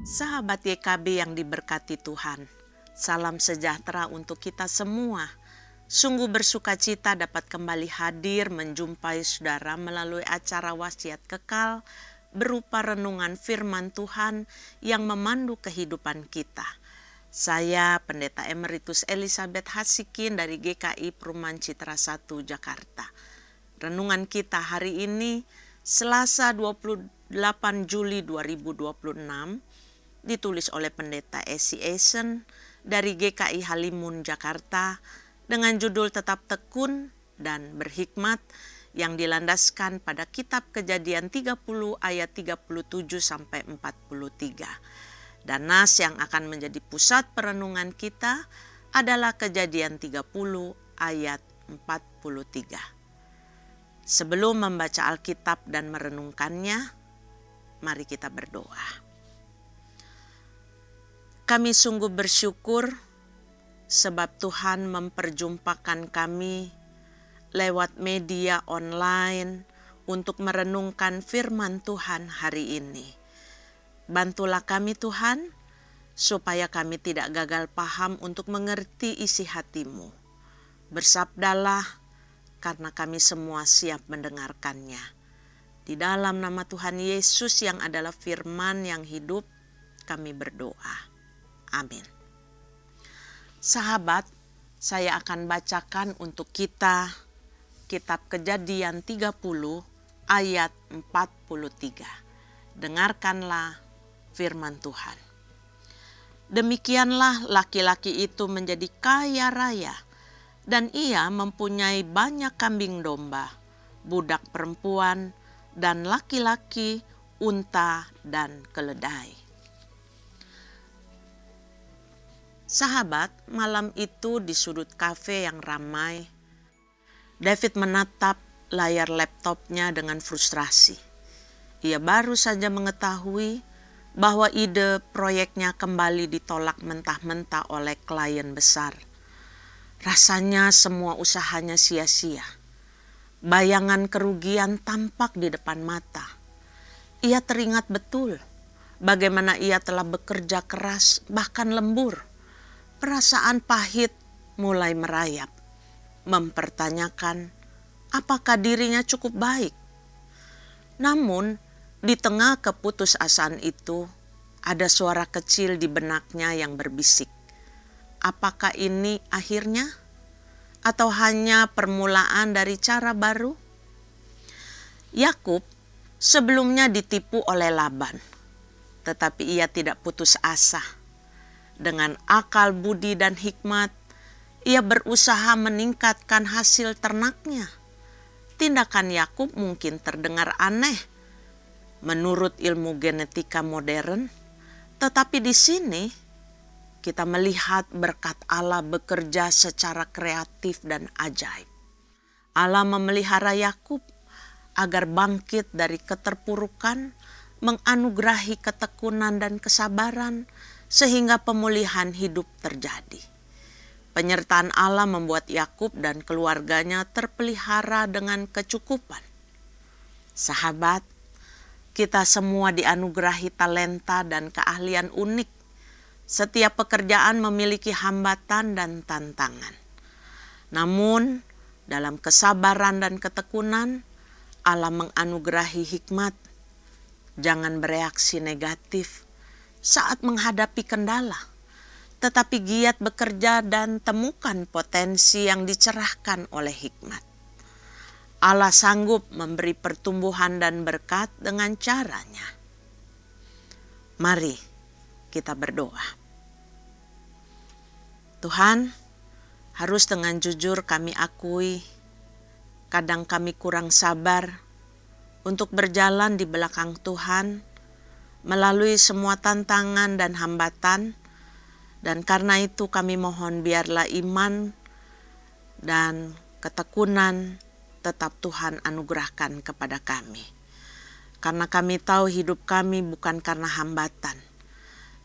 Sahabat YKB yang diberkati Tuhan, salam sejahtera untuk kita semua. Sungguh bersuka cita dapat kembali hadir menjumpai saudara melalui acara Wasiat Kekal berupa renungan firman Tuhan yang memandu kehidupan kita. Saya Pendeta Emeritus Elizabeth Hasikin dari GKI Perumahan Citra 1 Jakarta. Renungan kita hari ini Selasa 28 Juli 2026 ditulis oleh Pendeta Esi Esen dari GKI Halimun Jakarta dengan judul Tetap Tekun dan Berhikmat yang dilandaskan pada kitab Kejadian 30 ayat 37 sampai 43. Dan nas yang akan menjadi pusat perenungan kita adalah Kejadian 30 ayat 43. Sebelum membaca Alkitab dan merenungkannya, mari kita berdoa. Kami sungguh bersyukur sebab Tuhan memperjumpakan kami lewat media online untuk merenungkan firman Tuhan hari ini. Bantulah kami Tuhan, supaya kami tidak gagal paham untuk mengerti isi hati-Mu. Bersabdalah, karena kami semua siap mendengarkannya. Di dalam nama Tuhan Yesus yang adalah firman yang hidup, kami berdoa. Amin. Sahabat, saya akan bacakan untuk kita kitab Kejadian 30 ayat 43. Dengarkanlah firman Tuhan. Demikianlah laki-laki itu menjadi kaya raya, dan ia mempunyai banyak kambing domba, budak perempuan, dan laki-laki, unta, dan keledai. Sahabat, malam itu di sudut kafe yang ramai, David menatap layar laptopnya dengan frustrasi. Ia baru saja mengetahui bahwa ide proyeknya kembali ditolak mentah-mentah oleh klien besar. Rasanya semua usahanya sia-sia. Bayangan kerugian tampak di depan mata. Ia teringat betul bagaimana ia telah bekerja keras, bahkan lembur. Perasaan pahit mulai merayap, mempertanyakan apakah dirinya cukup baik. Namun, di tengah keputusasaan itu, ada suara kecil di benaknya yang berbisik. Apakah ini akhirnya? Atau hanya permulaan dari cara baru? Yakub sebelumnya ditipu oleh Laban, tetapi ia tidak putus asa. Dengan akal budi dan hikmat, ia berusaha meningkatkan hasil ternaknya. Tindakan Yakub mungkin terdengar aneh menurut ilmu genetika modern, tetapi di sini kita melihat berkat Allah bekerja secara kreatif dan ajaib. Allah memelihara Yakub agar bangkit dari keterpurukan, menganugerahi ketekunan dan kesabaran, sehingga pemulihan hidup terjadi. Penyertaan Allah membuat Yakub dan keluarganya terpelihara dengan kecukupan. Sahabat, kita semua dianugerahi talenta dan keahlian unik. Setiap pekerjaan memiliki hambatan dan tantangan. Namun, dalam kesabaran dan ketekunan, Allah menganugerahi hikmat. Jangan bereaksi negatif saat menghadapi kendala, tetapi giat bekerja dan temukan potensi yang dicerahkan oleh hikmat. Allah sanggup memberi pertumbuhan dan berkat dengan caranya. Mari kita berdoa. Tuhan, harus dengan jujur kami akui, kadang kami kurang sabar untuk berjalan di belakang Tuhan, melalui semua tantangan dan hambatan, dan karena itu kami mohon biarlah iman dan ketekunan tetap Tuhan anugerahkan kepada kami. Karena kami tahu hidup kami bukan karena hambatan,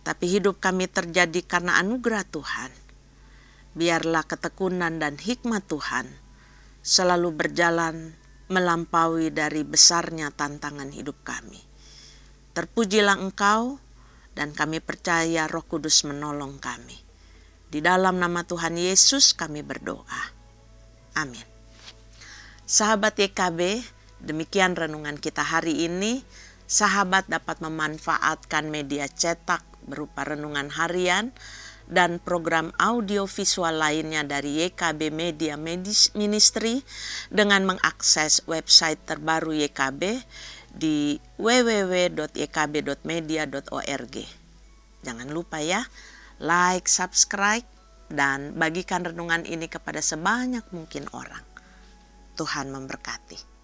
tapi hidup kami terjadi karena anugerah Tuhan. Biarlah ketekunan dan hikmat Tuhan selalu berjalan melampaui dari besarnya tantangan hidup kami. Terpujilah Engkau, dan kami percaya Roh Kudus menolong kami. Di dalam nama Tuhan Yesus kami berdoa. Amin. Sahabat YKB, demikian renungan kita hari ini. Sahabat dapat memanfaatkan media cetak berupa renungan harian dan program audio visual lainnya dari YKB Media Ministry dengan mengakses website terbaru YKB di www.ykb.media.org. Jangan lupa ya, like, subscribe, dan bagikan renungan ini kepada sebanyak mungkin orang. Tuhan memberkati.